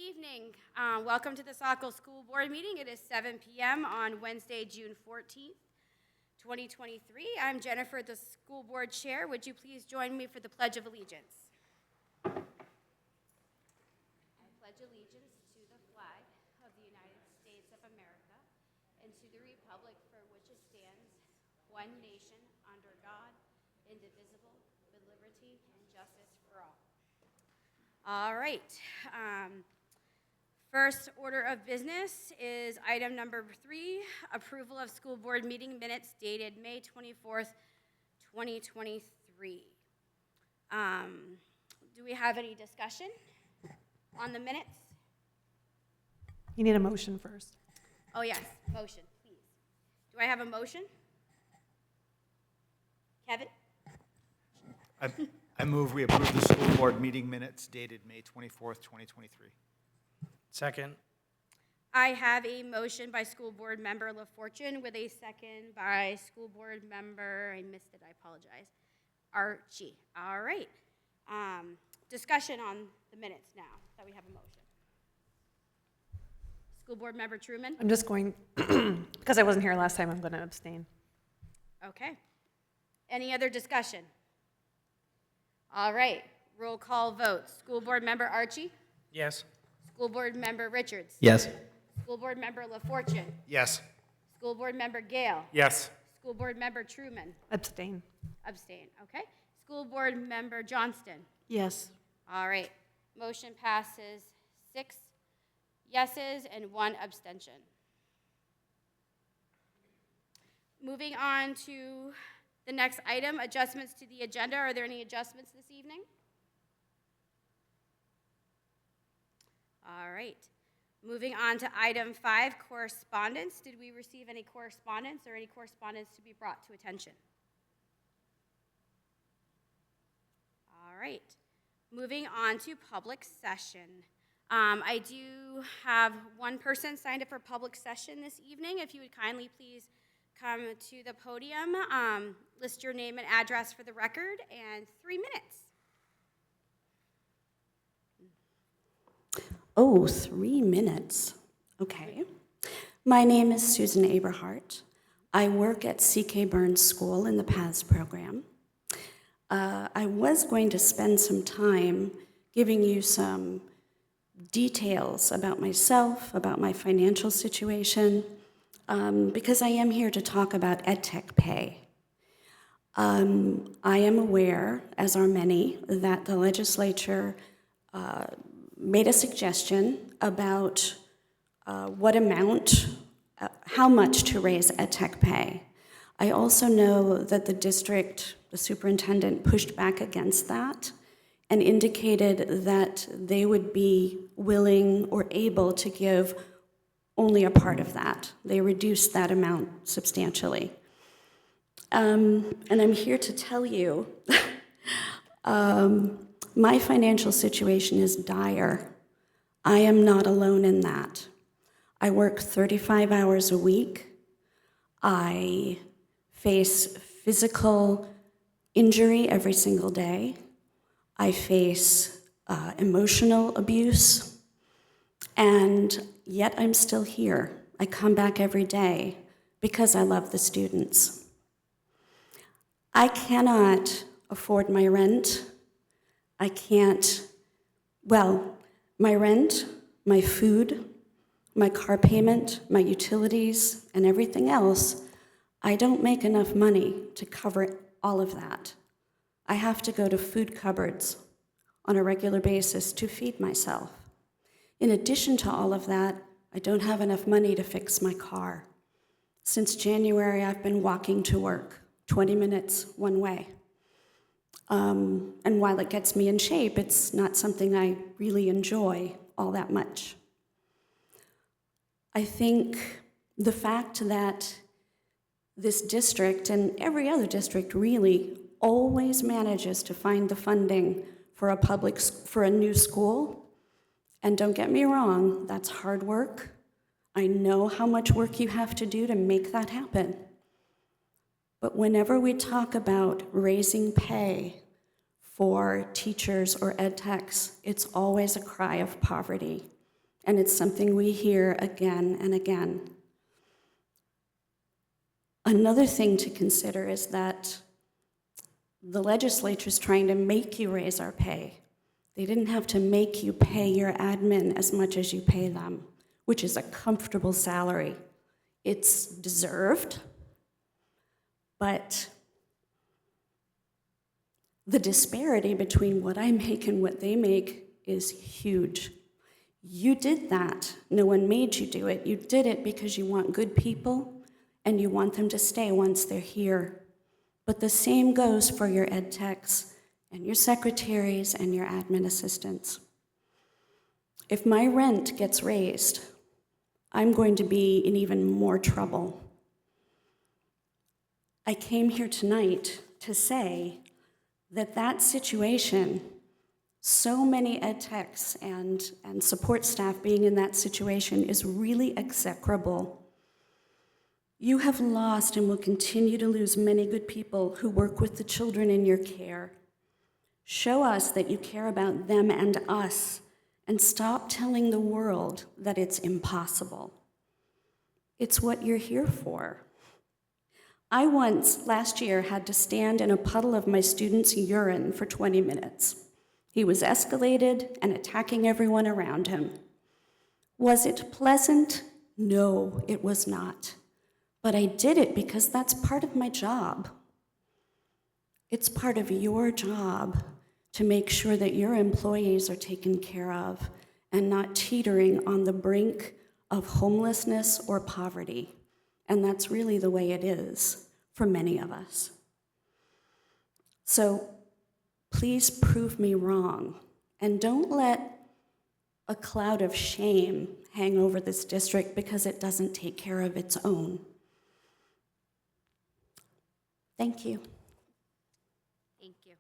evening. Welcome to the Saco School Board meeting. It is 7 p.m. on Wednesday, June 14th, 2023. I'm Jennifer, the School Board Chair. Would you please join me for the Pledge of Allegiance? I pledge allegiance to the flag of the United States of America and to the republic for which it stands, one nation, under God, indivisible, with liberty and justice for all. All right. First order of business is item number 3, approval of school board meeting minutes dated May 24th, 2023. Do we have any discussion on the minutes? You need a motion first. Oh, yes, motion, please. Do I have a motion? Kevin? I move we approve the school board meeting minutes dated May 24th, 2023. Second. I have a motion by school board member LaFortune with a second by school board member, I missed it, I apologize, Archie. All right. Discussion on the minutes now that we have a motion. School board member Truman? I'm just going, because I wasn't here last time, I'm going to abstain. Okay. Any other discussion? All right. Roll call vote. School board member Archie? Yes. School board member Richards? Yes. School board member LaFortune? Yes. School board member Gale? Yes. School board member Truman? Abstain. Abstain, okay. School board member Johnston? Yes. All right. Motion passes 6 yeses and 1 abstention. Moving on to the next item, adjustments to the agenda. Are there any adjustments this evening? All right. Moving on to item 5, correspondence. Did we receive any correspondence or any correspondence to be brought to attention? All right. Moving on to public session. I do have one person signed up for public session this evening. If you would kindly please come to the podium, list your name and address for the record, and 3 minutes. Oh, 3 minutes. Okay. My name is Susan Aberhart. I work at C.K. Burns School in the PATHS program. I was going to spend some time giving you some details about myself, about my financial situation, because I am here to talk about EdTech pay. I am aware, as are many, that the legislature made a suggestion about what amount, how much to raise EdTech pay. I also know that the district, the superintendent, pushed back against that and indicated that they would be willing or able to give only a part of that. They reduced that amount substantially. And I'm here to tell you my financial situation is dire. I am not alone in that. I work 35 hours a week. I face physical injury every single day. I face emotional abuse. And yet I'm still here. I come back every day because I love the students. I cannot afford my rent. I can't, well, my rent, my food, my car payment, my utilities, and everything else, I don't make enough money to cover all of that. I have to go to food cupboards on a regular basis to feed myself. In addition to all of that, I don't have enough money to fix my car. Since January, I've been walking to work, 20 minutes one way. And while it gets me in shape, it's not something I really enjoy all that much. I think the fact that this district and every other district really always manages to find the funding for a new school, and don't get me wrong, that's hard work. I know how much work you have to do to make that happen. But whenever we talk about raising pay for teachers or ed techs, it's always a cry of poverty. and it's something we hear again and again. Another thing to consider is that the legislature is trying to make you raise our pay. They didn't have to make you pay your admin as much as you pay them, which is a comfortable salary. It's deserved, but the disparity between what I make and what they make is huge. You did that. No one made you do it. You did it because you want good people and you want them to stay once they're here. But the same goes for your ed techs and your secretaries and your admin assistants. If my rent gets raised, I'm going to be in even more trouble. I came here tonight to say that situation, so many ed techs and support staff being in that situation is really execrable. You have lost and will continue to lose many good people who work with the children in your care. Show us that you care about them and us, and stop telling the world that it's impossible. It's what you're here for. I once, last year, had to stand in a puddle of my student's urine for 20 minutes. He was escalated and attacking everyone around him. Was it pleasant? No, it was not. But I did it because that's part of my job. It's part of your job to make sure that your employees are taken care of and not teetering on the brink of homelessness or poverty. And that's really the way it is for many of us. So please prove me wrong, and don't let a cloud of shame hang over this district because it doesn't take care of its own. Thank you. Thank you.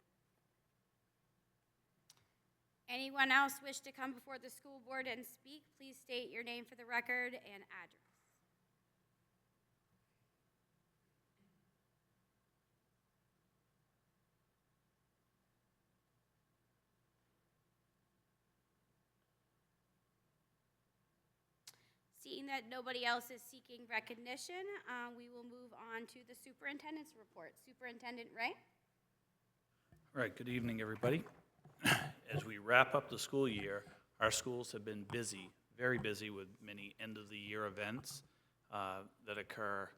Anyone else wish to come before the school board and speak? Please state your name for the record and address. Seeing that nobody else is seeking recognition, we will move on to the superintendent's report. Superintendent Ray? All right, good evening, everybody. As we wrap up the school year, our schools have been busy, very busy with many end-of-the-year events that occur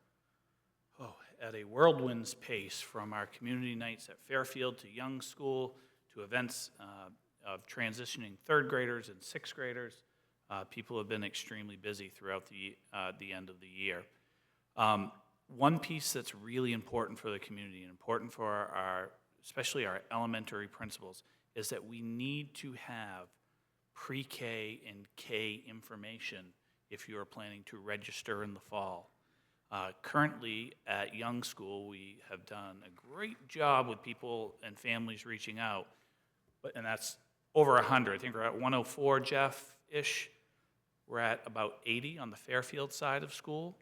at a whirlwind's pace, from our community nights at Fairfield to Young School to events of transitioning third graders and sixth graders. People have been extremely busy throughout the end of the year. One piece that's really important for the community and important for especially our elementary principals, is that we need to have pre-K and K information if you are planning to register in the fall. Currently at Young School, we have done a great job with people and families reaching out, and that's over 100. I think we're at 104, Jeff-ish. We're at about 80 on the Fairfield side of school.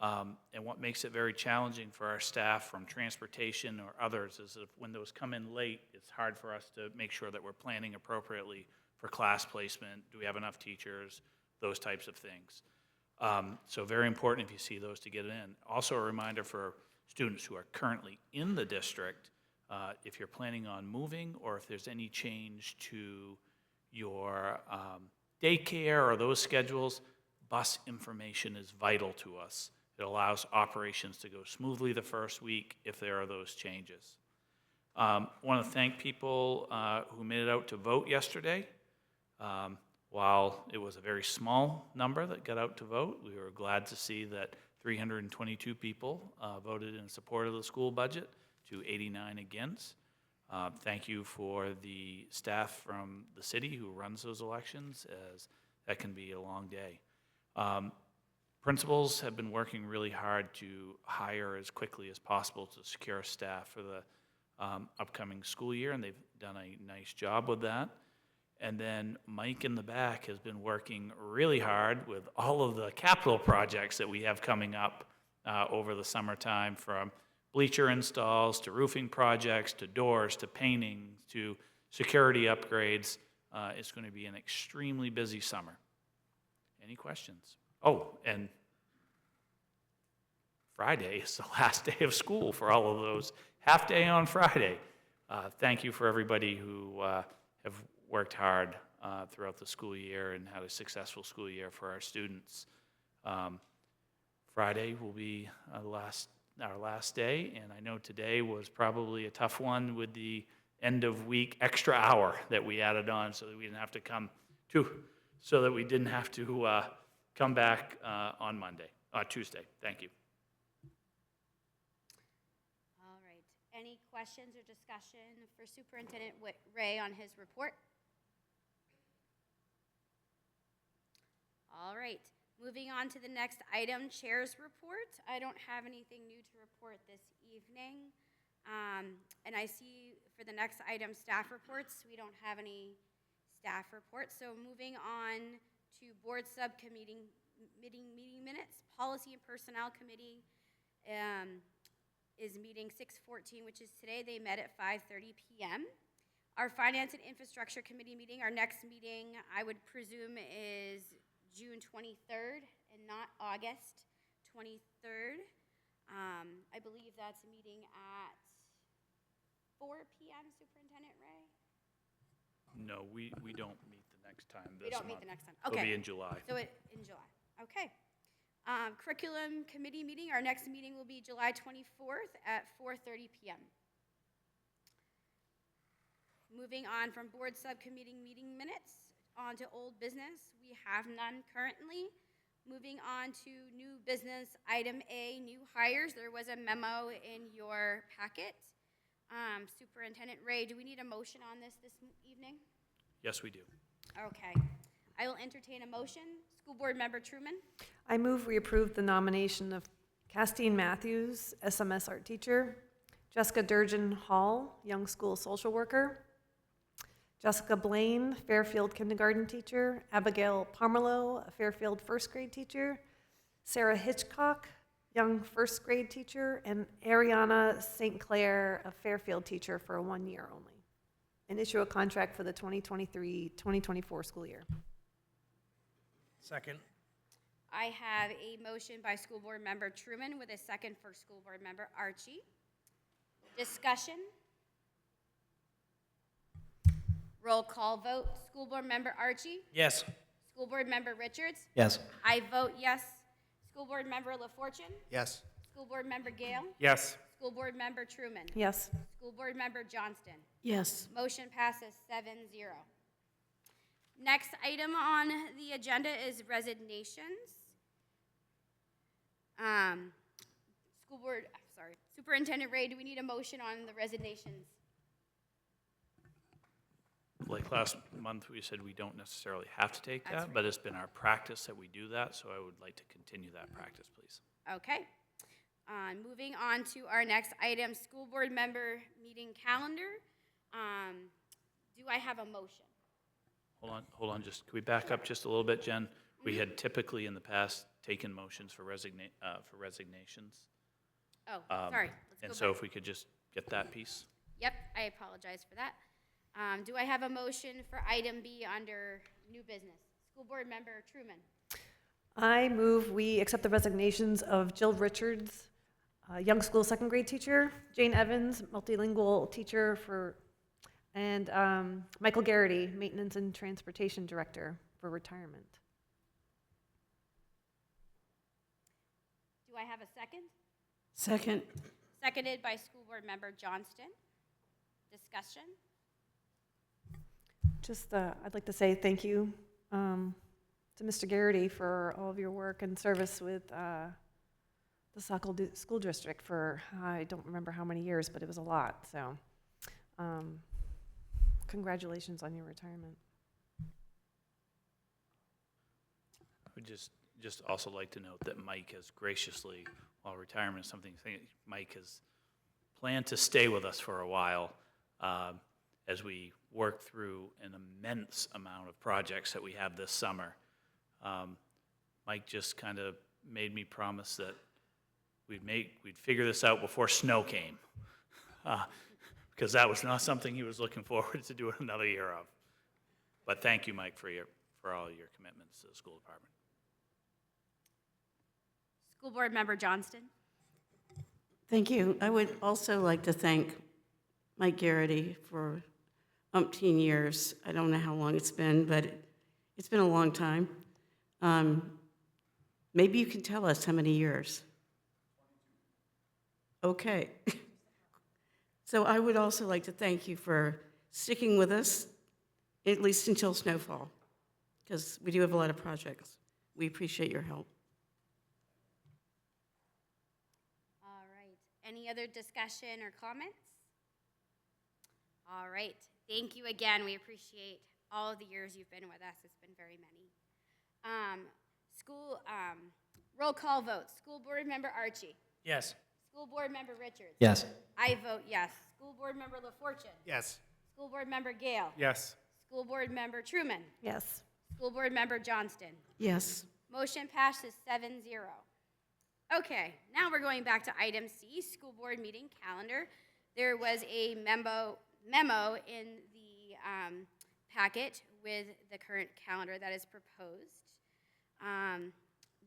And what makes it very challenging for our staff from transportation or others is that when those come in late, it's hard for us to make sure that we're planning appropriately for class placement. Do we have enough teachers? Those types of things. So very important if you see those to get in. Also a reminder for students who are currently in the district, if you're planning on moving or if there's any change to your daycare or those schedules, bus information is vital to us. It allows operations to go smoothly the first week if there are those changes. I want to thank people who made it out to vote yesterday. While it was a very small number that got out to vote, we were glad to see that 322 people voted in support of the school budget to 89 against. Thank you for the staff from the city who runs those elections, as that can be a long day. Principals have been working really hard to hire as quickly as possible to secure staff for the upcoming school year, and they've done a nice job with that. And then Mike in the back has been working really hard with all of the capital projects that we have coming up over the summertime, from bleacher installs to roofing projects to doors to painting to security upgrades. It's going to be an extremely busy summer. any questions? Oh, and Friday is the last day of school for all of those. Half day on Friday. Thank you for everybody who have worked hard throughout the school year and had a successful school year for our students. Friday will be our last day, and I know today was probably a tough one with the end of week extra hour that we added on so that we didn't have to come back on Tuesday. Thank you. All right. Any questions or discussion for Superintendent Ray on his report? All right. Moving on to the next item, Chair's report. I don't have anything new to report this evening. And I see for the next item, staff reports. We don't have any staff reports. So moving on to board subcommittee meeting minutes. Policy and Personnel Committee is meeting 6/14, which is today. They met at 5:30 p.m. Our Finance and Infrastructure Committee meeting, our next meeting, I would presume, is June 23rd and not August 23rd. I believe that's a meeting at 4 p.m., Superintendent Ray? No, we don't meet the next time this month. We don't meet the next time. It'll Okay. be in July. So in July. Okay. Curriculum Committee meeting, our next meeting will be July 24th at 4:30 p.m. Moving on from board subcommittee meeting minutes on to old business. We have none currently. Moving on to new business, item A, new hires. There was a memo in your packet. Superintendent Ray, do we need a motion on this evening? Yes, we do. Okay. I will entertain a motion. School Board Member Truman. I move we approve the nomination of Castine Matthews, SMS art teacher, Jessica Durgeon Hall, young school social worker, Jessica Blaine, Fairfield kindergarten teacher, Abigail Pomerleau, a Fairfield first grade teacher, Sarah Hitchcock, young first grade teacher, and Ariana St. Clair, a Fairfield teacher for 1 year only, and issue a contract for the 2023-2024 school year. Second. I have a motion by School Board Member Truman with a second for School Board Member Archie. Discussion? Roll call vote. School Board Member Archie? Yes. School Board Member Richards? Yes. I vote yes. School Board Member LaFortune? Yes. School Board Member Gale? Yes. School Board Member Truman? Yes. School Board Member Johnston? Yes. Motion passes 7-0. Next item on the agenda is resignations. Superintendent Ray, do we need a motion on the resignations? Like last month, we said we don't necessarily have to take That's that, right. but it's been our practice that we do that, so I would like to continue that practice, please. Okay. Moving on to our next item, school board member meeting calendar. Do I have a motion? Hold on, just, can we back up just a little bit, Jen? We had typically in the past taken motions for resignations. Oh, sorry. Let's And go so back. if we could just get that piece. Yep, I apologize for that. Do I have a motion for item B under new business? School board member Truman. I move we accept the resignations of Jill Richards, young school second grade teacher, Jane Evans, multilingual teacher and Michael Garrity, maintenance and transportation director for retirement. Do I have a second? Second. Seconded by school board member Johnston. Discussion? Just, I'd like to say thank you to Mr. Garrity for all of your work and service with the Saco School District for, I don't remember how many years, but it was a lot. So congratulations on your retirement. I would just also like to note that Mike has graciously, while retirement is something, Mike has planned to stay with us for a while as we work through an immense amount of projects that we have this summer. Mike just kind of made me promise that we'd figure this out before snow came, because that was not something he was looking forward to doing another year of. But thank you, Mike, for all your commitments to the school department. School Board Member Johnston. Thank you. I would also like to thank Mike Garrity for umpteen years. I don't know how long it's been, but it's been a long time. Maybe you can tell us how many years. Okay. So I would also like to thank you for sticking with us, at least until snowfall, because we do have a lot of projects. We appreciate your help. All right. Any other discussion or comments? All right. Thank you again. We appreciate all of the years you've been with us. It's been very many. Roll call votes. School Board Member Archie. Yes. School Board Member Richards. Yes. I vote yes. School Board Member LaFortune. Yes. School Board Member Gale. Yes. School Board Member Truman. Yes. School Board Member Johnston. Yes. Motion passes 7-0. Okay, now we're going back to item C, school board meeting calendar. There was a memo in the packet with the current calendar that is proposed.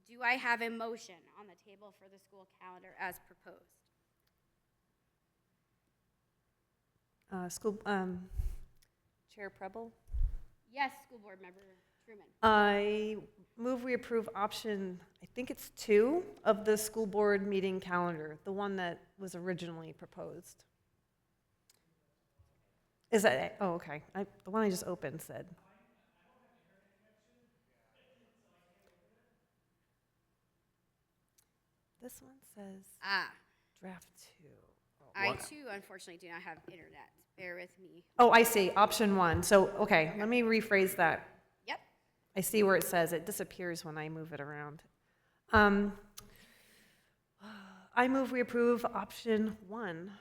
Do I have a motion on the table for the school calendar as proposed? Chair Preble? Yes, School Board Member Truman. I move we approve option, I think it's 2 of the school board meeting calendar, the one that was originally proposed. Is that it? Oh, okay. The one I just opened said. This one says draft 2. I too, unfortunately, do not have internet. Bear with me. Oh, I see, option 1. So, okay, let me rephrase that. Yep. I see where it says it disappears when I move it around. I move we approve option 1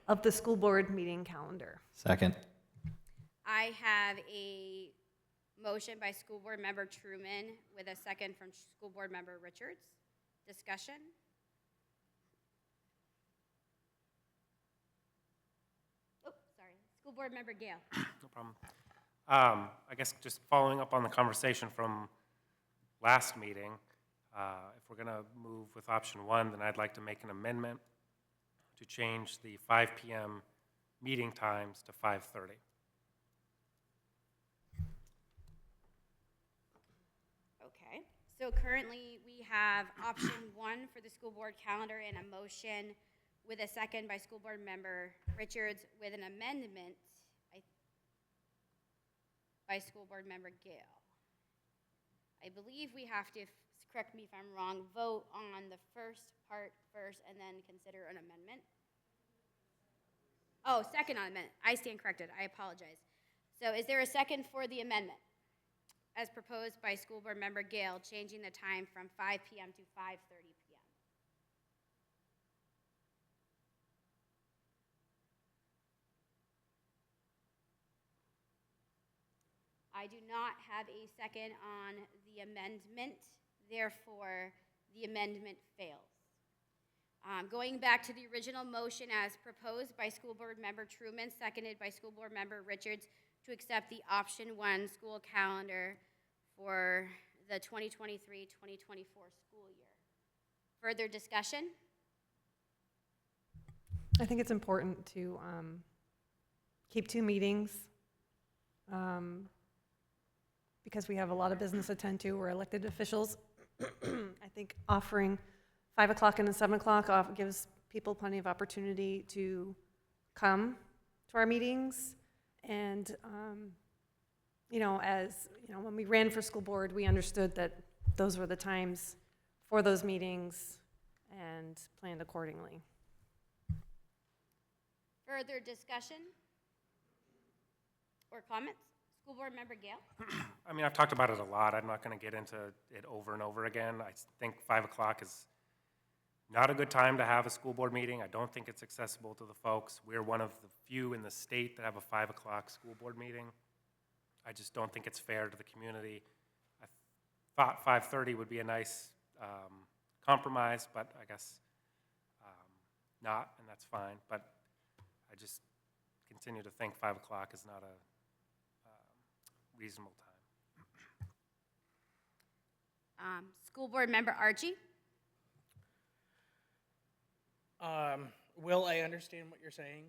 of the school board meeting calendar. Second. I have a motion by School Board Member Truman with a second from School Board Member Richards. Discussion? Oh, sorry. School Board Member Gale. No problem. I guess just following up on the conversation from last meeting, if we're going to move with option 1, then I'd like to make an amendment to change the 5 p.m. meeting times to 5:30. Okay. So currently, we have option 1 for the school board calendar and a motion with a second by School Board Member Richards with an amendment by School Board Member Gale. I believe we have to, correct me if I'm wrong, vote on the first part first and then consider an amendment. Oh, second on amendment. I stand corrected. I apologize. So is there a second for the amendment as proposed by School Board Member Gale, changing the time from 5 p.m. to 5:30 p.m.? I do not have a second on the amendment, therefore the amendment fails. Going back to the original motion as proposed by School Board Member Truman, seconded by School Board Member Richards, to accept the option 1 school calendar for the 2023-2024 school year. Further discussion? I think it's important to keep 2 meetings because we have a lot of business to attend to. We're elected officials. I think offering 5 o'clock and 7 o'clock gives people plenty of opportunity to come to our meetings. And, when we ran for school board, we understood that those were the times for those meetings and planned accordingly. Further discussion or comments? School Board Member Gale? I mean, I've talked about it a lot. I'm not going to get into it over and over again. I think 5 o'clock is not a good time to have a school board meeting. I don't think it's accessible to the folks. We're one of the few in the state that have a 5 o'clock school board meeting. I just don't think it's fair to the community. I thought 5:30 would be a nice compromise, but I guess not, and that's fine. But I just continue to think 5 o'clock is not a reasonable time. School Board Member Archie? Will, I understand what you're saying,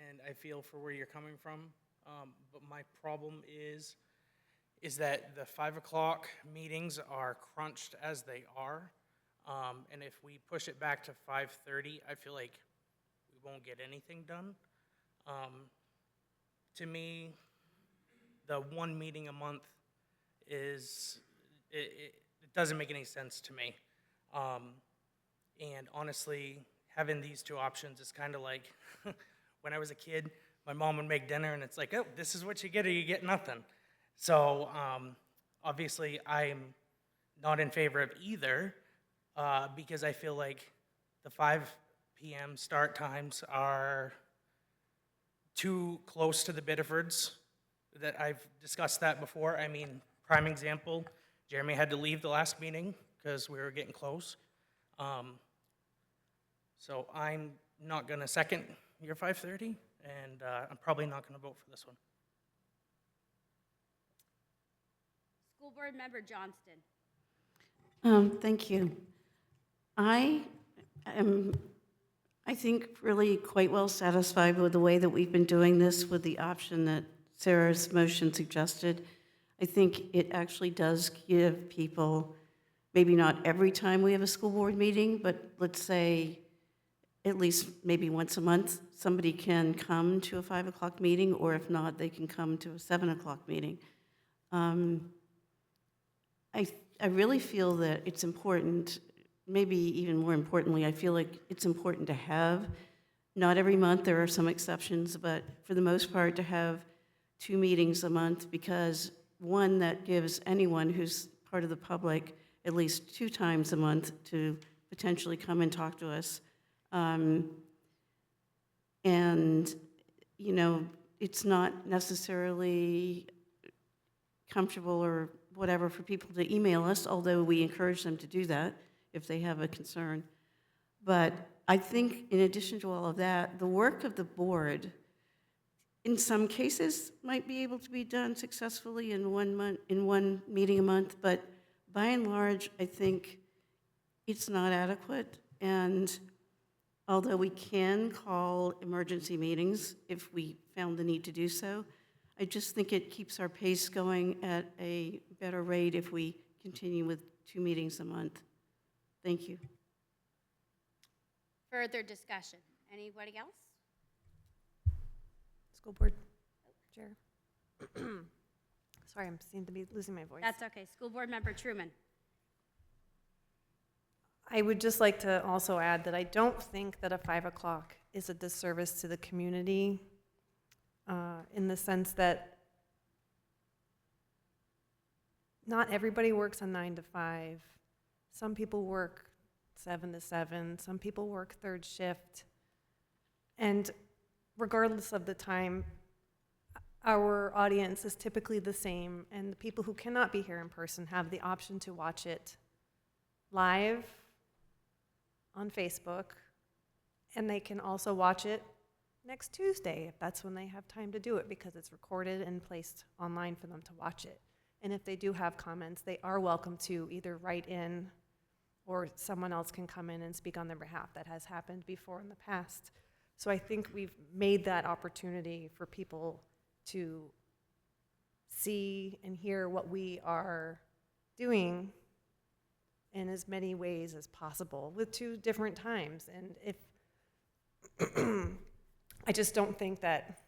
and I feel for where you're coming from. But my problem is that the 5 o'clock meetings are crunched as they are. And if we push it back to 5:30, I feel like we won't get anything done. To me, the one meeting a month it doesn't make any sense to me. And honestly, having these two options is kind of like when I was a kid, my mom would make dinner and it's like, oh, this is what you get or you get nothing. So obviously, I'm not in favor of either because I feel like the 5 p.m. start times are too close to the Biddeford's. That I've discussed that before. I mean, prime example, Jeremy had to leave the last meeting because we were getting close. So I'm not going to second your 5:30, and I'm probably not going to vote for this one. School Board Member Johnston. Thank you. I am, I think, really quite well satisfied with the way that we've been doing this with the option that Sarah's motion suggested. I think it actually does give people, maybe not every time we have a school board meeting, but let's say at least maybe once a month, somebody can come to a 5 o'clock meeting, or if not, they can come to a 7 o'clock meeting. I really feel that it's important, maybe even more importantly, I feel like it's important to have, not every month, there are some exceptions, but for the most part, to have 2 meetings a month, because one, that gives anyone who's part of the public at least 2 times a month to potentially come and talk to us. And, you know, it's not necessarily comfortable or whatever for people to email us, although we encourage them to do that if they have a concern. But I think in addition to all of that, the work of the board in some cases might be able to be done successfully in 1 month, in 1 meeting a month, but by and large, I think it's not adequate. And although we can call emergency meetings if we found the need to do so, I just think it keeps our pace going at a better rate if we continue with 2 meetings a month. Thank you. Further discussion. Anybody else? School Board Chair. Sorry, I seem to be losing my voice. That's okay. School Board Member Truman. I would just like to also add that I don't think that a 5 o'clock is a disservice to the community in the sense that not everybody works a 9 to 5. Some people work 7 to 7. Some people work 3rd shift. And regardless of the time, our audience is typically the same, and the people who cannot be here in person have the option to watch it live on Facebook, and they can also watch it next Tuesday if that's when they have time to do it, because it's recorded and placed online for them to watch it. And if they do have comments, they are welcome to either write in or someone else can come in and speak on their behalf. That has happened before in the past. So I think we've made that opportunity for people to see and hear what we are doing in as many ways as possible with 2 different times. And if I just don't think that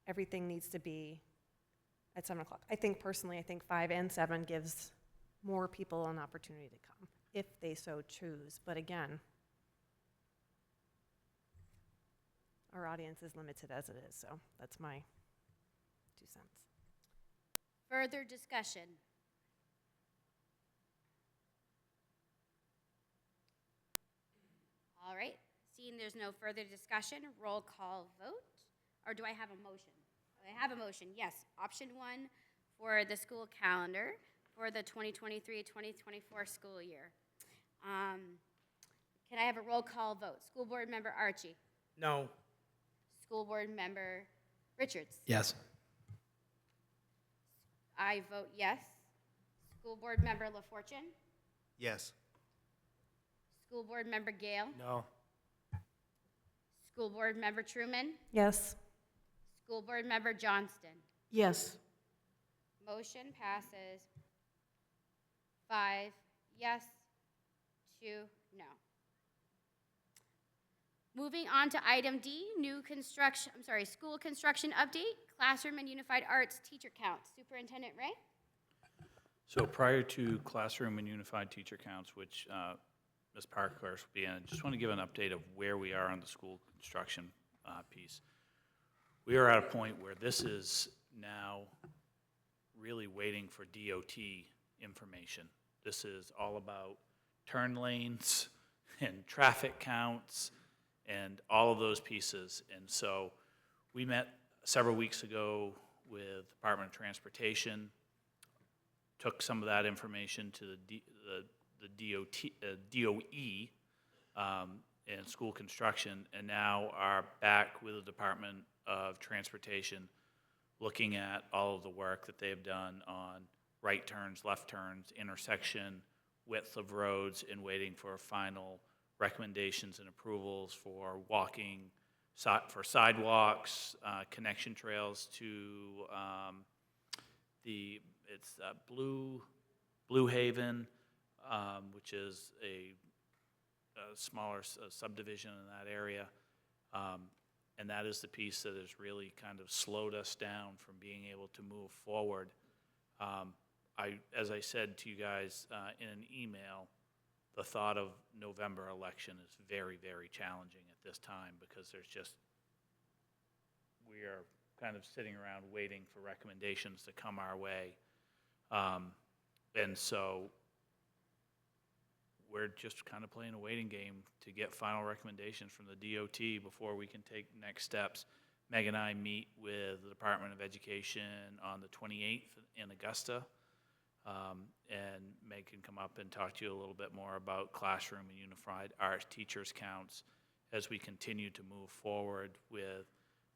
everything needs to be at 7 o'clock. I think personally, I think 5 and 7 gives more people an opportunity to come if they so choose. But again, our audience is limited as it is, so that's my 2 cents. Further discussion. All right, seeing there's no further discussion, roll call vote. Or do I have a motion? I have a motion, yes. Option 1 for the school calendar for the 2023-2024 school year. Can I have a roll call vote? School Board Member Archie. No. School Board Member Richards. Yes. I vote yes. School Board Member LaFortune. Yes. School Board Member Gale. No. School Board Member Truman, Yes. School Board Member Johnston. Yes. Motion passes 5 yes, 2 no. Moving on to item D, school construction update, classroom and unified arts teacher count. Superintendent Ray? So prior to classroom and unified teacher counts, which Ms. Parkhurst will be in, I just want to give an update of where we are on the school construction piece. We are at a point where this is now really waiting for DOT information. This is all about turn lanes and traffic counts and all of those pieces. And so we met several weeks ago with Department of Transportation, took some of that information to the DOE and school construction, and now are back with the Department of Transportation looking at all of the work that they've done on right turns, left turns, intersection, width of roads, and waiting for final recommendations and approvals for walking, for sidewalks, connection trails to Blue Haven, which is a smaller subdivision in that area. And that is the piece that has really kind of slowed us down from being able to move forward. As I said to you guys in an email, the thought of November election is very, very challenging at this time because we are kind of sitting around waiting for recommendations to come our way. And so we're just kind of playing a waiting game to get final recommendations from the DOT before we can take next steps. Meg and I meet with the Department of Education on the 28th in Augusta. And Meg can come up and talk to you a little bit more about classroom and unified arts teachers counts as we continue to move forward with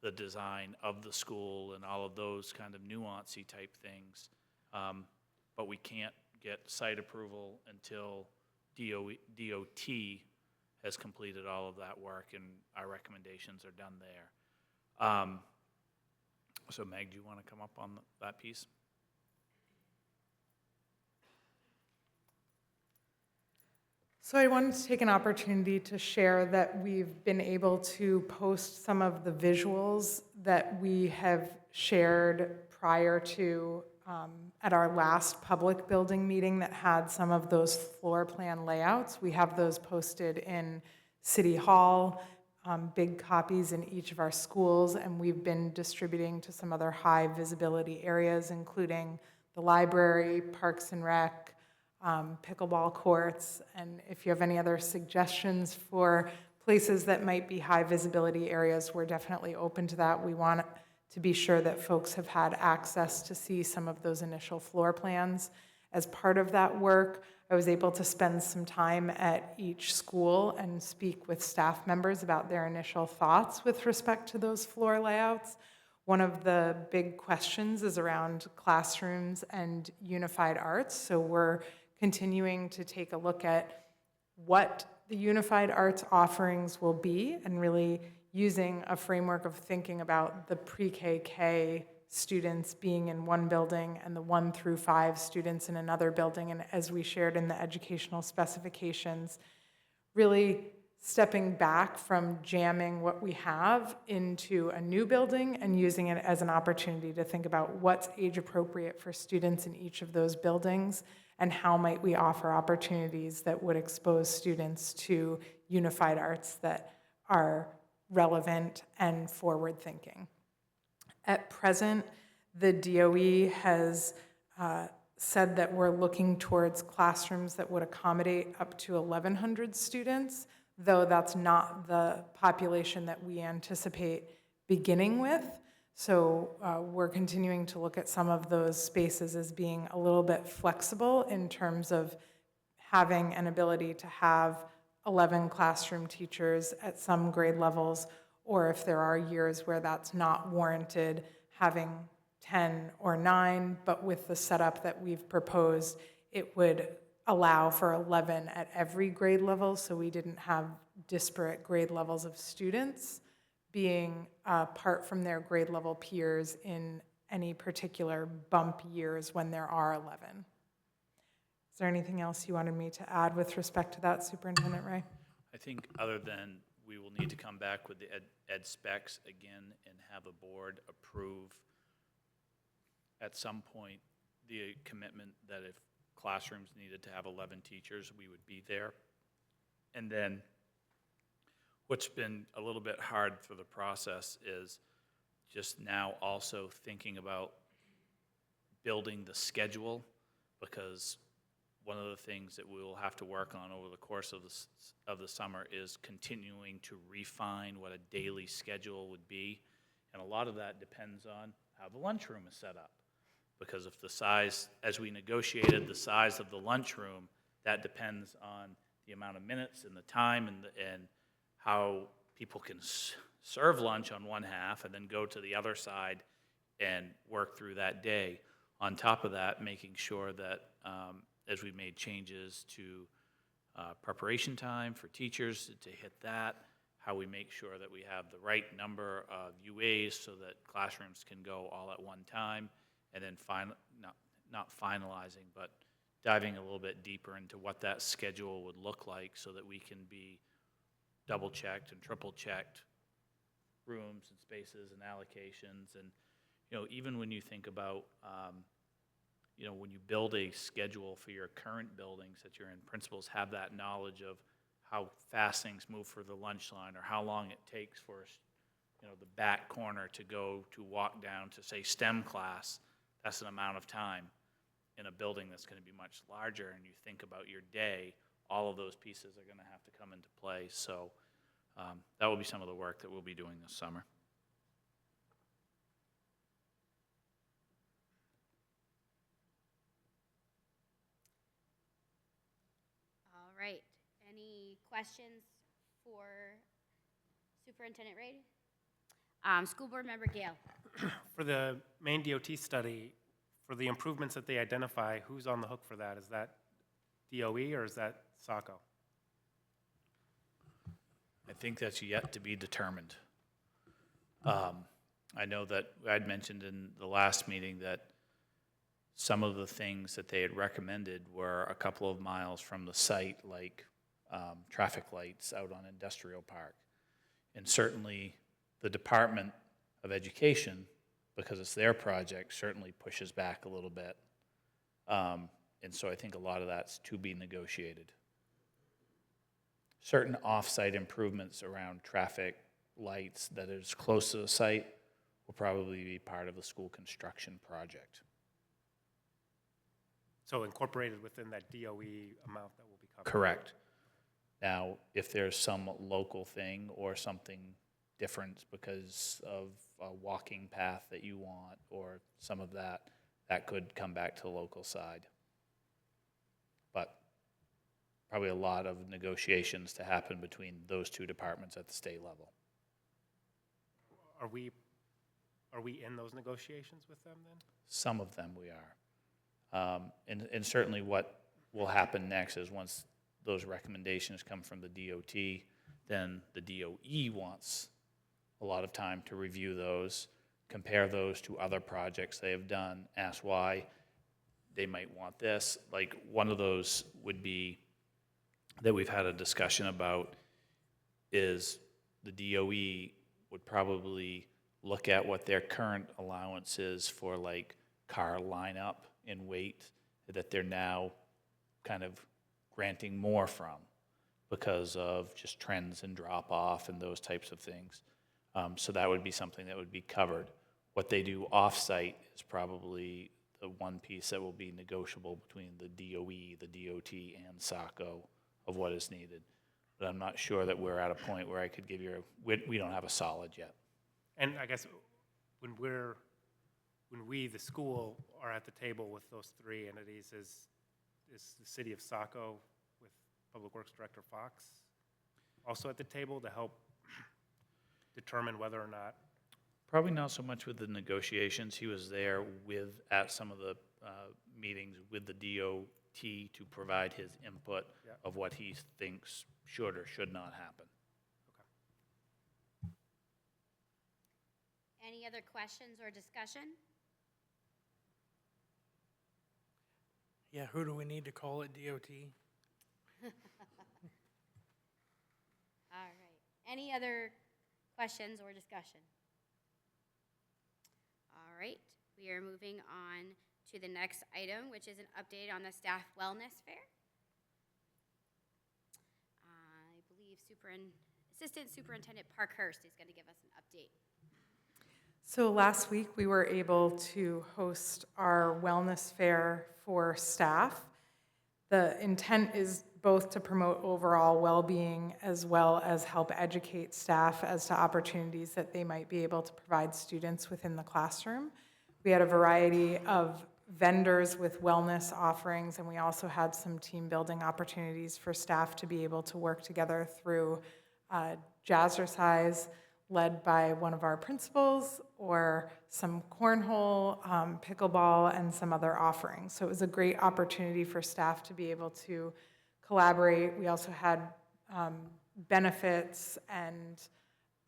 the design of the school and all of those kind of nuancy type things. But we can't get site approval until DOT has completed all of that work and our recommendations are done there. So Meg, do you want to come up on that piece? So I wanted to take an opportunity to share that we've been able to post some of the visuals that we have shared prior to at our last public building meeting that had some of those floor plan layouts. We have those posted in City Hall, big copies in each of our schools, and we've been distributing to some other high visibility areas, including the library, Parks and Rec, pickleball courts, and if you have any other suggestions for places that might be high visibility areas, we're definitely open to that. We want to be sure that folks have had access to see some of those initial floor plans. As part of that work, I was able to spend some time at each school and speak with staff members about their initial thoughts with respect to those floor layouts. One of the big questions is around classrooms and unified arts, so we're continuing to take a look at what the unified arts offerings will be and really using a framework of thinking about the pre-K students being in one building and the 1 through 5 students in another building. And as we shared in the educational specifications, really stepping back from jamming what we have into a new building and using it as an opportunity to think about what's age appropriate for students in each of those buildings and how might we offer opportunities that would expose students to unified arts that are relevant and forward-thinking. At present, the DOE has said that we're looking towards classrooms that would accommodate up to 1,100 students, though that's not the population that we anticipate beginning with. So we're continuing to look at some of those spaces as being a little bit flexible in terms of having an ability to have 11 classroom teachers at some grade levels, or if there are years where that's not warranted, having 10 or 9, but with the setup that we've proposed, it would allow for 11 at every grade level, so we didn't have disparate grade levels of students being apart from their grade level peers in any particular bump years when there are 11. Is there anything else you wanted me to add with respect to that, Superintendent Ray? I think other than we will need to come back with the ed specs again and have a board approve at some point the commitment that if classrooms needed to have 11 teachers, we would be there. And then what's been a little bit hard for the process is just now also thinking about building the schedule, because one of the things that we will have to work on over the course of the summer is continuing to refine what a daily schedule would be. And a lot of that depends on how the lunchroom is set up. Because if the size, as we negotiated the size of the lunchroom, that depends on the amount of minutes and the time and how people can serve lunch on one half and then go to the other side and work through that day. On top of that, making sure that as we made changes to preparation time for teachers to hit that, how we make sure that we have the right number of UAs so that classrooms can go all at one time, and then not finalizing, but diving a little bit deeper into what that schedule would look like so that we can be double-checked and triple-checked rooms and spaces and allocations. And, you know, even when you think about you know, when you build a schedule for your current buildings that you're in, principals have that knowledge of how fast things move for the lunch line or how long it takes for, you know, the back corner to go to walk down to, say, STEM class. That's an amount of time. In a building that's going to be much larger, and you think about your day, all of those pieces are going to have to come into play. So that will be some of the work that we'll be doing this summer. All right. Any questions for Superintendent Reid? School Board Member Gale. For the main DOT study, for the improvements that they identify, who's on the hook for that? Is that DOE or is that Saco? I think that's yet to be determined. I know that I'd mentioned in the last meeting that some of the things that they had recommended were a couple of miles from the site, like traffic lights out on Industrial Park. And certainly the Department of Education, because it's their project, certainly pushes back a little bit. And so I think a lot of that's to be negotiated. Certain off-site improvements around traffic lights that is close to the site will probably be part of the school construction project. So incorporated within that DOE amount that will be covered? Correct. Now, if there's some local thing or something different because of a walking path that you want or some of that, that could come back to the local side. But probably a lot of negotiations to happen between those two departments at the state level. Are we in those negotiations with them then? Some of them we are. And certainly what will happen next is once those recommendations come from the DOT, then the DOE wants a lot of time to review those, compare those to other projects they have done, ask why they might want this. Like one of those would be that we've had a discussion about is the DOE would probably look at what their current allowance is for like car lineup and weight that they're now kind of granting more from because of just trends and drop off and those types of things. So that would be something that would be covered. What they do off-site is probably the one piece that will be negotiable between the DOE, the DOT, and Saco of what is needed. But I'm not sure that we're at a point where I could give you, we don't have a solid yet. And I guess when we, the school, are at the table with those three entities, is the city of Saco with Public Works Director Fox also at the table to help determine whether or not? Probably not so much with the negotiations. He was there at some of the meetings with the DOT to provide his input of what he thinks should or should not happen. other questions or discussion? Yeah, who do we need to call at DOT? All right. Any other questions or discussion? All right. We are moving on to the next item, which is an update on the staff wellness fair. I believe Assistant Superintendent Parkhurst is going to give us an update. So last week, we were able to host our wellness fair for staff. The intent is both to promote overall well-being as well as help educate staff as to opportunities that they might be able to provide students within the classroom. We had a variety of vendors with wellness offerings, and we also had some team building opportunities for staff to be able to work together through jazzercise led by one of our principals, or some cornhole, pickleball, and some other offerings. So it was a great opportunity for staff to be able to collaborate. We also had benefits and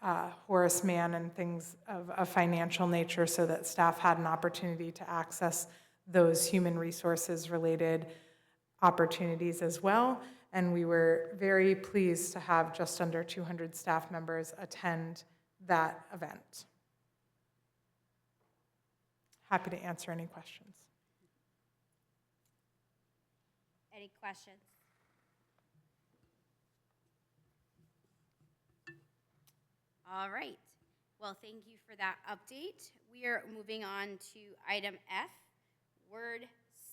Horace Mann and things of a financial nature so that staff had an opportunity to access those human resources related opportunities as well. And we were very pleased to have just under 200 staff members attend that event. Happy to answer any questions. Any questions? All right. Well, thank you for that update. We are moving on to item F, Word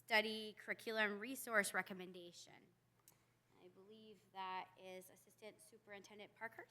Study Curriculum Resource Recommendation. I believe that is Assistant Superintendent Parkhurst.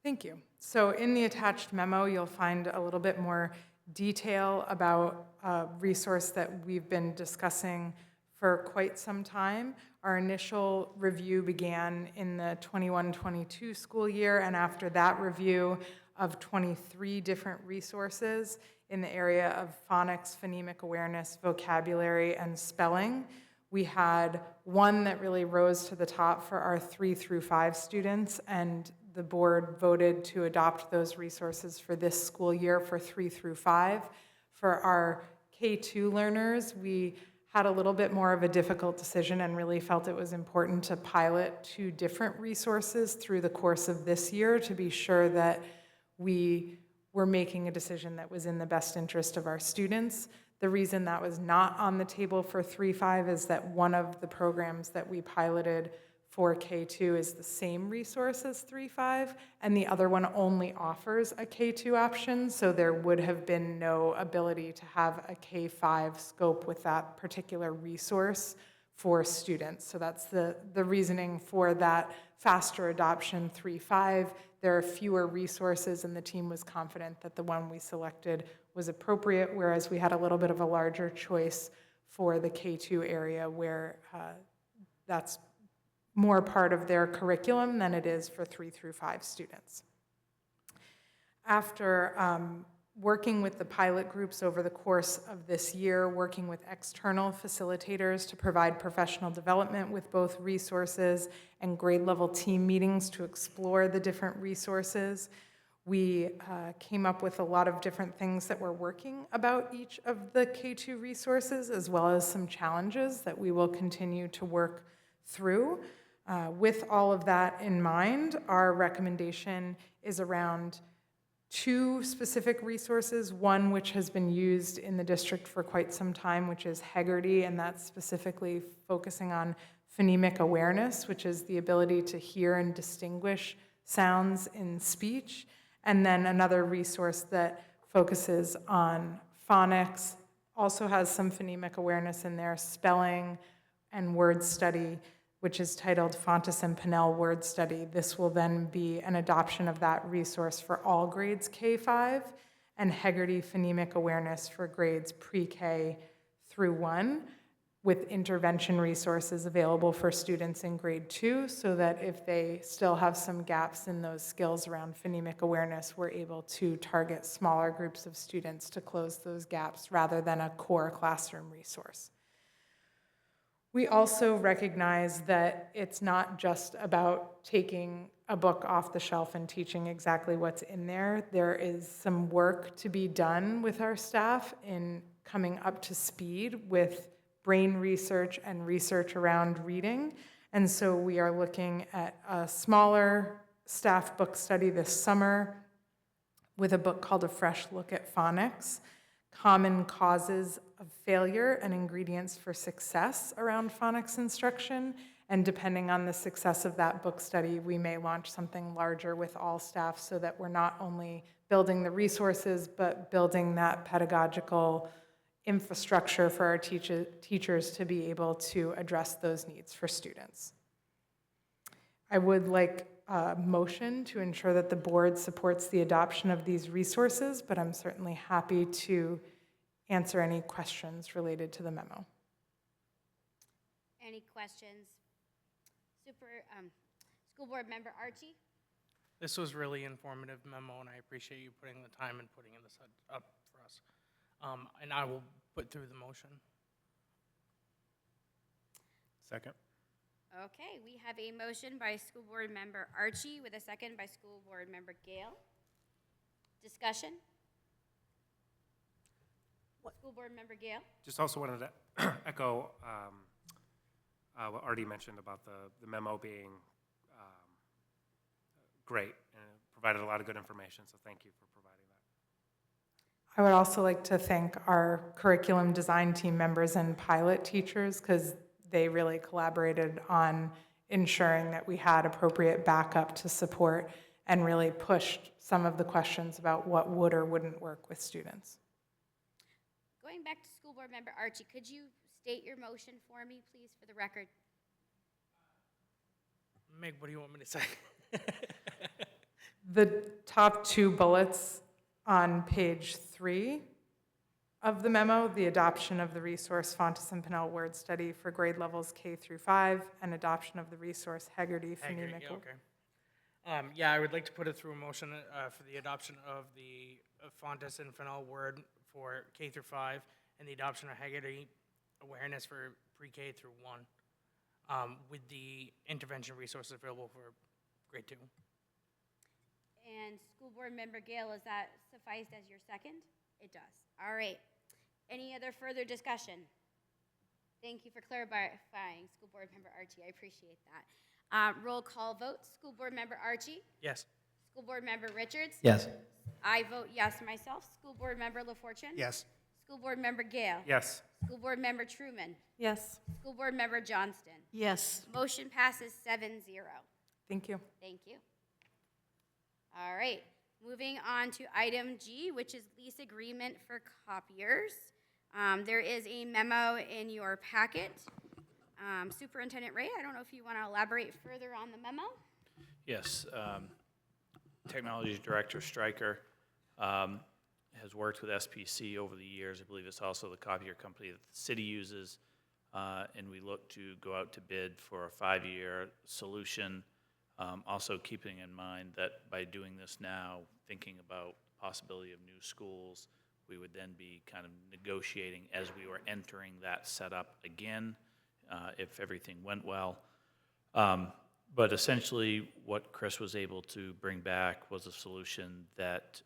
Thank you. So in the attached memo, you'll find a little bit more detail about a resource that we've been discussing for quite some time. Our initial review began in the 21-22 school year, and after that review of 23 different resources in the area of phonics, phonemic awareness, vocabulary, and spelling, we had one that really rose to the top for our 3 through 5 students, and the board voted to adopt those resources for this school year for 3 through 5. For our K2 learners, we had a little bit more of a difficult decision and really felt it was important to pilot 2 different resources through the course of this year to be sure that we were making a decision that was in the best interest of our students. The reason that was not on the table for 3-5 is that one of the programs that we piloted for K2 is the same resource as 3-5, and the other one only offers a K2 option, so there would have been no ability to have a K5 scope with that particular resource for students. So that's the reasoning for that faster adoption 3-5. There are fewer resources, and the team was confident that the one we selected was appropriate, whereas we had a little bit of a larger choice for the K2 area where that's more part of their curriculum than it is for 3 through 5 students. After working with the pilot groups over the course of this year, working with external facilitators to provide professional development with both resources and grade level team meetings to explore the different resources, we came up with a lot of different things that we're working about each of the K2 resources, as well as some challenges that we will continue to work through. With all of that in mind, our recommendation is around 2 specific resources, one which has been used in the district for quite some time, which is Heggerty, and that's specifically focusing on phonemic awareness, which is the ability to hear and distinguish sounds in speech, and then another resource that focuses on phonics, also has some phonemic awareness in there, spelling, and word study, which is titled Fontes and Pinnell Word Study. This will then be an adoption of that resource for all grades K-5, and Heggerty Phonemic Awareness for grades pre-K through 1, with intervention resources available for students in grade 2, so that if they still have some gaps in those skills around phonemic awareness, we're able to target smaller groups of students to close those gaps rather than a core classroom resource. We also recognize that it's not just about taking a book off the shelf and teaching exactly what's in there. There is some work to be done with our staff in coming up to speed with brain research and research around reading. And so we are looking at a smaller staff book study this summer with a book called A Fresh Look at Phonics, Common Causes of Failure and Ingredients for Success around phonics instruction. And depending on the success of that book study, we may launch something larger with all staff so that we're not only building the resources, but building that pedagogical infrastructure for our teachers to be able to address those needs for students. I would like a motion to ensure that the board supports the adoption of these resources, but I'm certainly happy to answer any questions related to the memo. Any questions? School Board Member Archie? This was really informative memo, and I appreciate you putting the time and putting this up for us. And I will put through the motion. Second. Okay, we have a motion by School Board Member Archie with a second by School Board Member Gale. Discussion? School Board Member Gale? Just also wanted to echo what Artie mentioned about the memo being great and it provided a lot of good information, so thank you for providing that. I would also like to thank our curriculum design team members and pilot teachers because they really collaborated on ensuring that we had appropriate backup to support and really pushed some of the questions about what would or wouldn't work with students. Going back to School Board Member Archie, could you state your motion for me, please, for the record? Meg, what do you want me to say? The top two bullets on page 3 of the memo, the adoption of the resource Fontes and Pinnell word study for grade levels K through 5, and adoption of the resource Haggerty phonemic. Yeah, okay. Yeah, I would like to put it through a motion for the adoption of the Fontes and Pinnell word for K through 5 and the adoption of Haggerty awareness for pre-K through 1 with the intervention resources available for grade 2. And School Board Member Gale, is that sufficed as your second? It does. All right. Any other further discussion? Thank you for clarifying, School Board Member Archie. I appreciate that. Roll call vote. School Board Member Archie? Yes. School Board Member Richards? Yes. I vote yes myself. School Board Member LaFortune? Yes. School Board Member Gale? Yes. School Board Member Truman? Yes. School Board Member Johnston? Yes. Motion passes 7-0. Thank you. Thank you. All right, moving on to item G, which is lease agreement for copiers. There is a memo in your packet. Superintendent Ray, I don't know if you want to elaborate further on the memo? Yes, Technology Director Stryker has worked with SPC over the years. I believe it's also the copier company that the city uses, and we look to go out to bid for a 5-year solution. Also keeping in mind that by doing this now, thinking about the possibility of new schools, we would then be kind of negotiating as we were entering that setup again, if everything went well. But essentially, what Chris was able to bring back was a solution that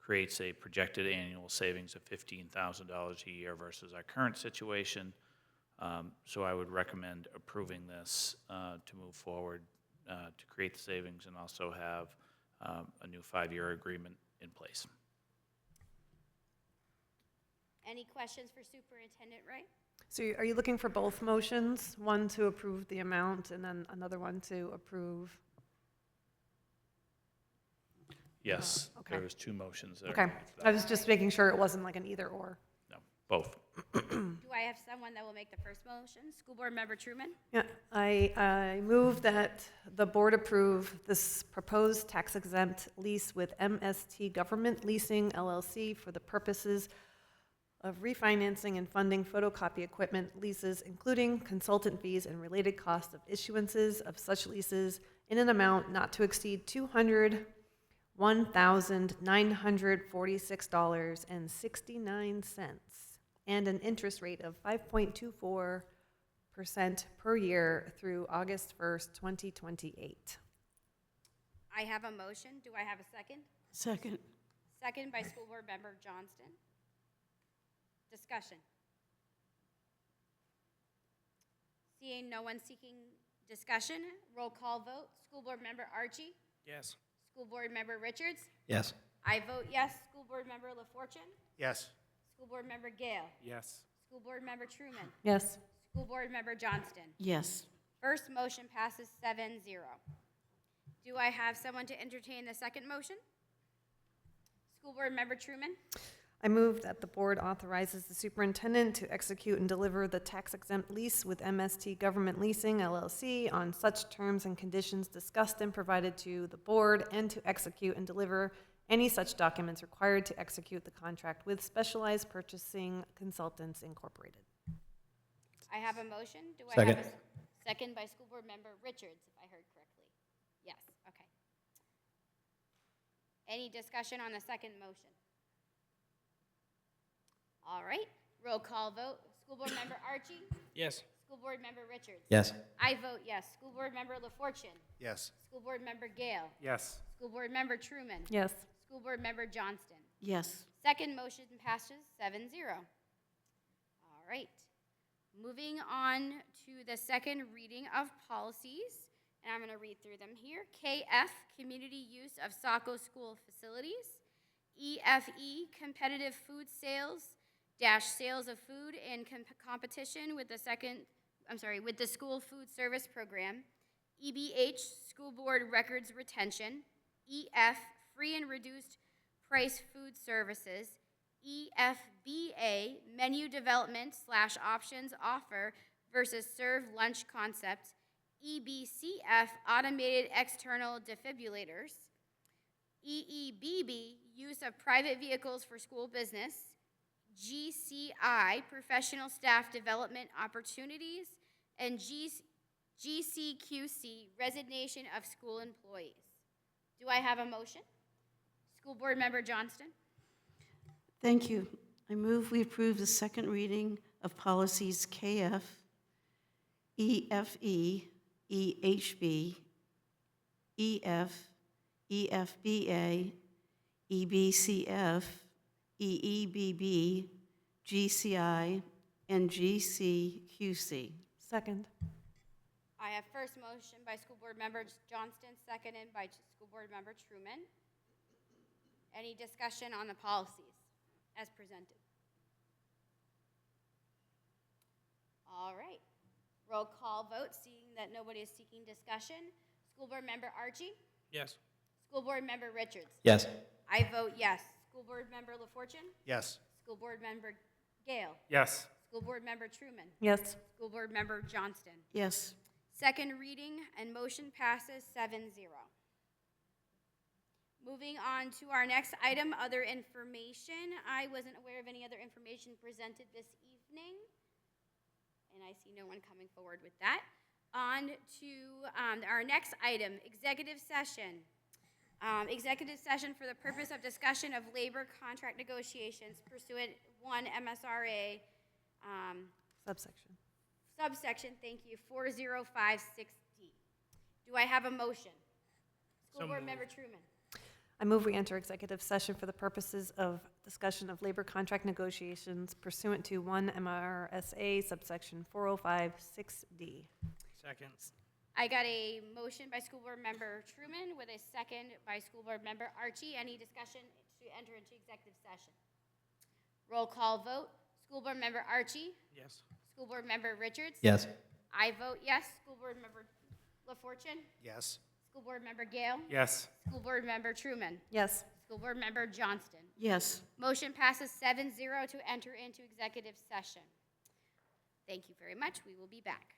creates a projected annual savings of $15,000 a year versus our current situation. So I would recommend approving this to move forward to create the savings and also have a new 5-year agreement in place. Any questions for Superintendent Ray? So are you looking for both motions? One to approve the amount and then another one to approve? Yes, okay. there was 2 motions there. Okay, I was just making sure it wasn't like an either or. No, both. Do I have someone that will make the first motion? School Board Member Truman? Yeah, I move that the board approve this proposed tax-exempt lease with MST Government Leasing LLC for the purposes of refinancing and funding photocopy equipment leases, including consultant fees and related costs of issuances of such leases in an amount not to exceed $201,946.69 and an interest rate of 5.24% per year through August 1st, 2028. I have a motion. Do I have a second? Second. Second by School Board Member Johnston. Discussion. Seeing no one seeking discussion, roll call vote. School Board Member Archie? Yes. School Board Member Richards? Yes. I vote yes. School Board Member LaFortune? Yes. School Board Member Gale? Yes. School Board Member Truman? Yes. School Board Member Johnston? Yes. First motion passes 7-0. Do I have someone to entertain the second motion? School Board Member Truman? I move that the board authorizes the superintendent to execute and deliver the tax-exempt lease with MST Government Leasing LLC on such terms and conditions discussed and provided to the board, and to execute and deliver any such documents required to execute the contract with Specialized Purchasing Consultants Incorporated. I have a motion. Do I Second. have a second by School Board Member Richards, if I heard correctly? Yes, okay. Any discussion on the second motion? All right, roll call vote. School Board Member Archie? Yes. School Board Member Richards? Yes. I vote yes. School Board Member LaFortune? Yes. School Board Member Gale? Yes. School Board Member Truman? Yes. School Board Member Johnston? Yes. Second motion passes 7-0. All right. Moving on to the second reading of policies, and I'm going to read through them here. KF, community use of Saco school facilities. EFE, competitive food sales dash sales of food in competition with the school food service program. EBH, school board records retention. EF, free and reduced price food services. EFBA, menu development slash options offer versus serve lunch concept. EBCF, automated external defibrillators. EEBB, use of private vehicles for school business. GCI, professional staff development opportunities. And GCQC, resignation of school employees. Do I have a motion? School Board Member Johnston? Thank you. I move we approve the second reading of policies KF, EFE, EHB, EF, EFBA, EBCF, EEBB, GCI, and GCQC. Second. I have first motion by School Board Member Johnston, seconded by School Board Member Truman. Any discussion on the policies as presented? All right. Roll call vote, seeing that nobody is seeking discussion. School Board Member Archie? Yes. School Board Member Richards? Yes. I vote yes. School Board Member LaFortune? Yes. School Board Member Gale? Yes. School Board Member Truman? Yes. School Board Member Johnston? Yes. Second reading and motion passes 7-0. Moving on to our next item, other information. I wasn't aware of any other information presented this evening, and I see no one coming forward with that. On to our next item, executive session. Executive session for the purpose of discussion of labor contract negotiations pursuant 1 MSRA Subsection. subsection, thank you, 4056D. Do I have a motion? School So Board moved. Member Truman. I move we enter executive session for the purposes of discussion of labor contract negotiations pursuant to 1 MRSA subsection 4056D. Second. I got a motion by School Board Member Truman with a second by School Board Member Archie. Any discussion to enter into executive session? Roll call vote. School Board Member Archie? Yes. School Board Member Richards? Yes. I vote yes. School Board Member LaFortune? Yes. School Board Member Gale? Yes. School Board Member Truman? Yes. School Board Member Johnston? Yes. Motion passes 7-0 to enter into executive session. Thank you very much. We will be back.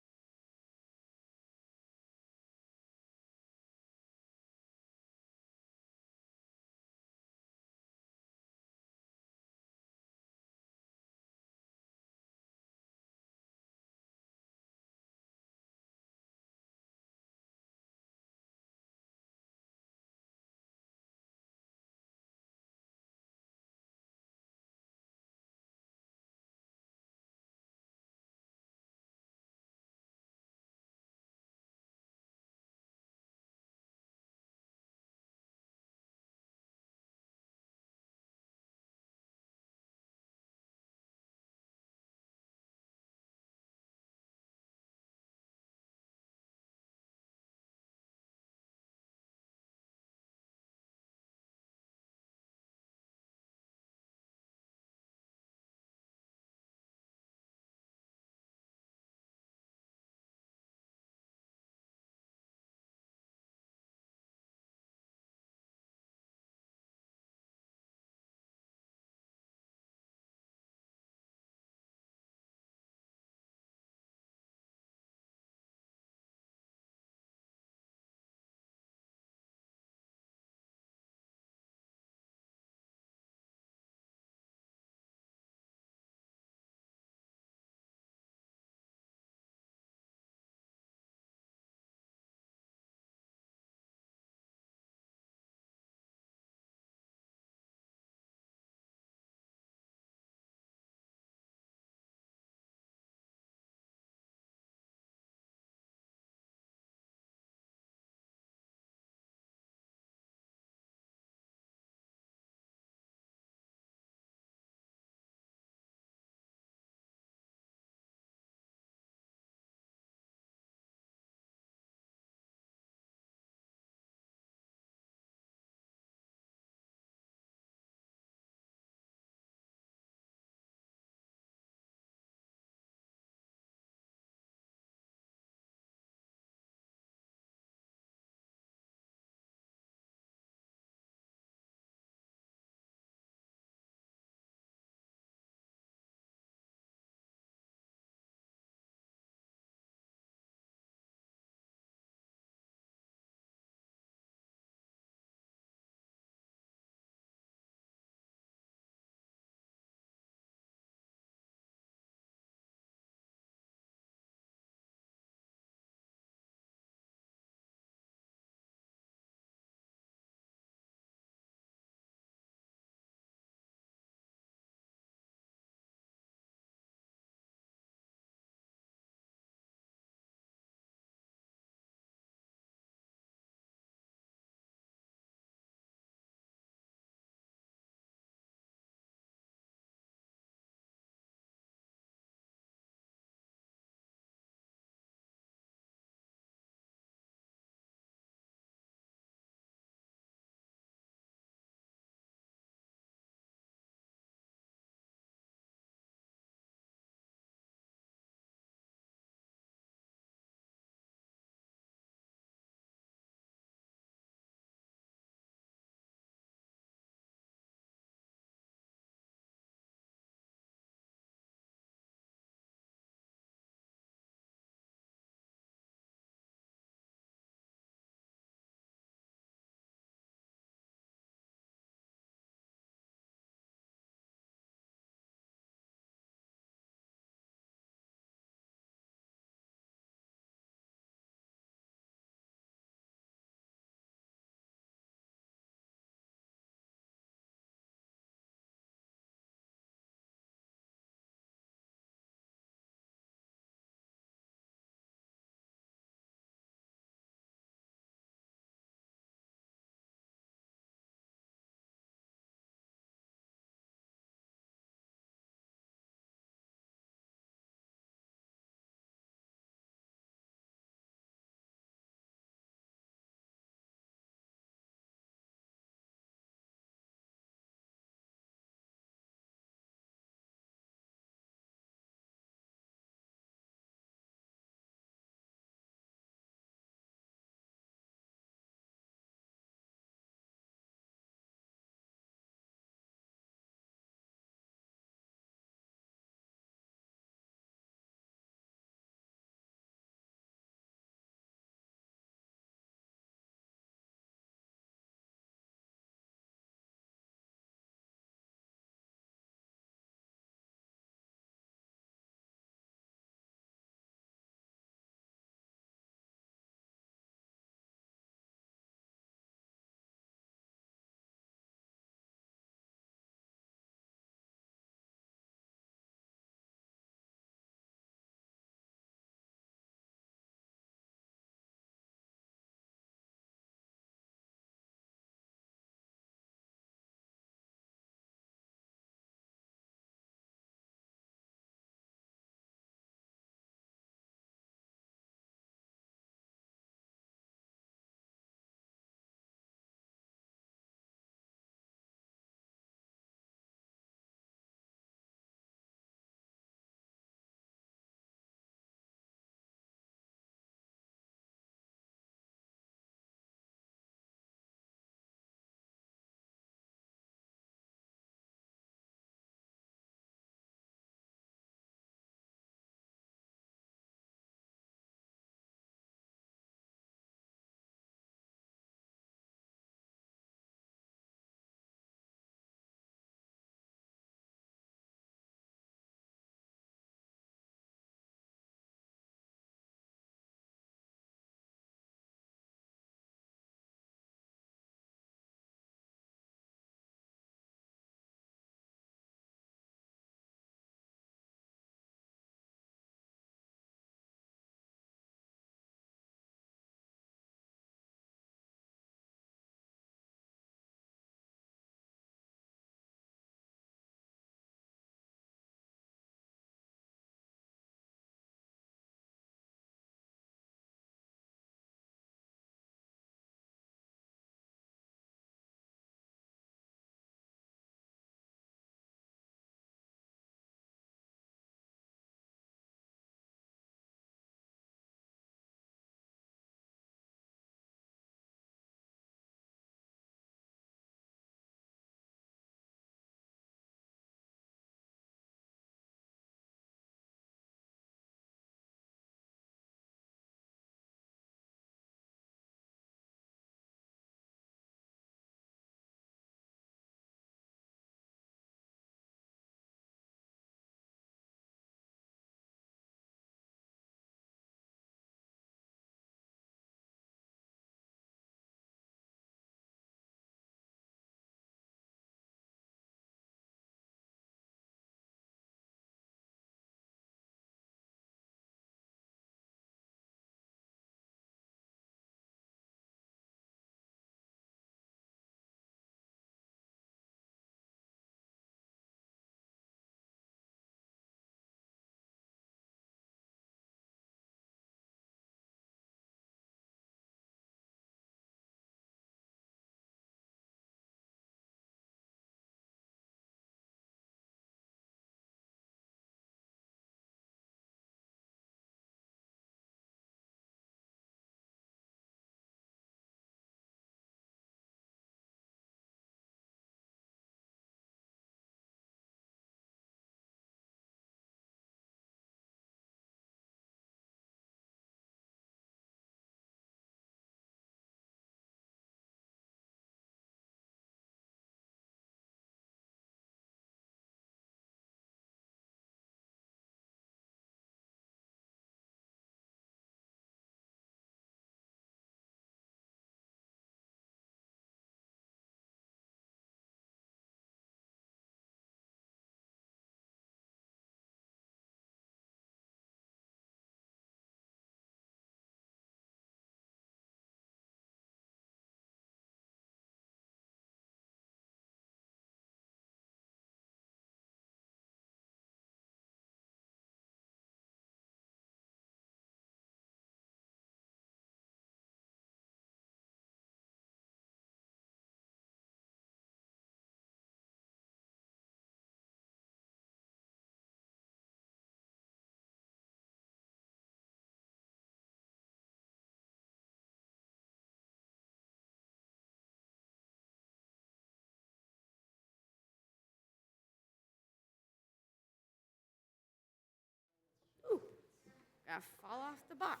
Gonna fall off the box.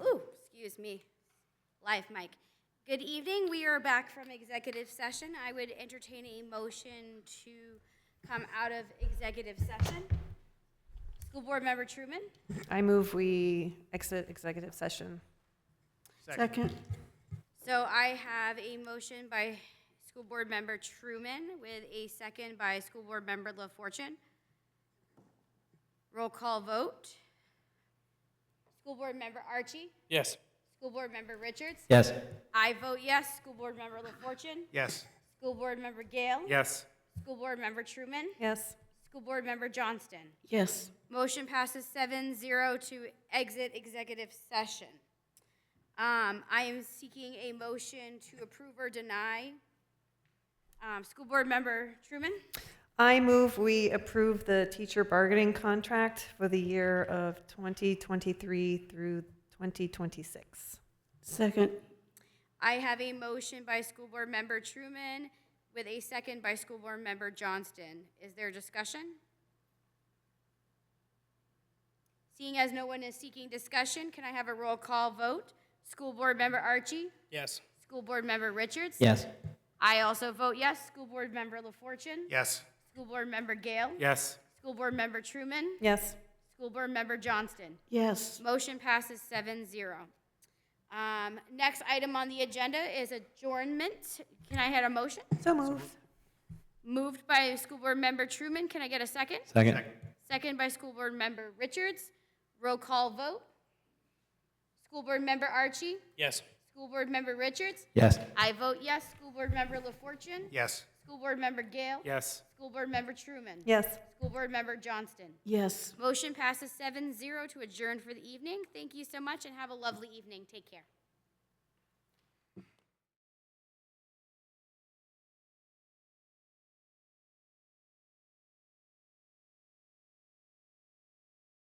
Ooh, excuse me. Live mic. Good evening. We are back from executive session. I would entertain a motion to come out of executive session. School Board Member Truman. I move we exit executive session. Second. So I have a motion by School Board Member Truman with a second by School Board Member LaFortune. Roll call vote. School Board Member Archie. Yes. School Board Member Richards. Yes. I vote yes. School Board Member LaFortune. Yes. School Board Member Gale. Yes. School Board Member Truman. Yes. School Board Member Johnston. Yes. Motion passes 7-0 to exit executive session. I am seeking a motion to approve or deny. School Board Member Truman. I move we approve the teacher bargaining contract for the year of 2023 through 2026. Second. I have a motion by School Board Member Truman with a second by School Board Member Johnston. Is there discussion? Seeing as no one is seeking discussion, can I have a roll call vote? School Board Member Archie? Yes. School Board Member Richards? Yes. I also vote yes. School Board Member LaFortune? Yes. School Board Member Gale? Yes. School Board Member Truman? Yes. School Board Member Johnston? Yes. Motion passes 7-0. Next item on the agenda is adjournment. Can I have a motion? So moved. Moved by School Board Member Truman. Can I get a second? Second. Second by School Board Member Richards. Roll call vote. School Board Member Archie? Yes. School Board Member Richards? Yes. I vote yes. School Board Member LaFortune? Yes. School Board Member Gale? Yes. School Board Member Truman? Yes. School Board Member Johnston? Yes. Motion passes 7-0 to adjourn for the evening. Thank you so much and have a lovely evening. Take care.